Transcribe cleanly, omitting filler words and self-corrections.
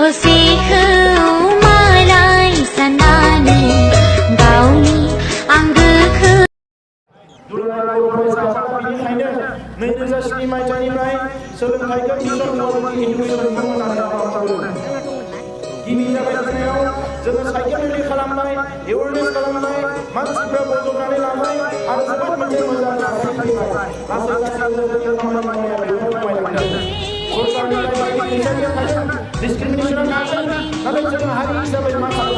मुसेखौ मालाय साननानै गावनि आंगोखौ दुलाराय फरायसाफोरा बेनिखायनो 2007 मायथाइनिफ्राय सोलोंथाइखौ मिशन क्वालिटि इडुकेसन होननानै खालामदों। गिबि जागायजेननायाव जोङो साइकेल रेलि खालामबाय, एवेयारनेस खालामबाय, मानसिफ्रा बजबनानै लाबाय आरो जोबोद मोनसे मोजां जाथाय फैबाय। लासै लासै जोंनि खामानि मावनाया बेखौ खमायलांदों। सरकारनिफ्राय बायदि इनसाइटिभ थादों, डिसक्रिमिनेसना थादों, नाथाय जोङो हारि हिसाबै मा खालामो?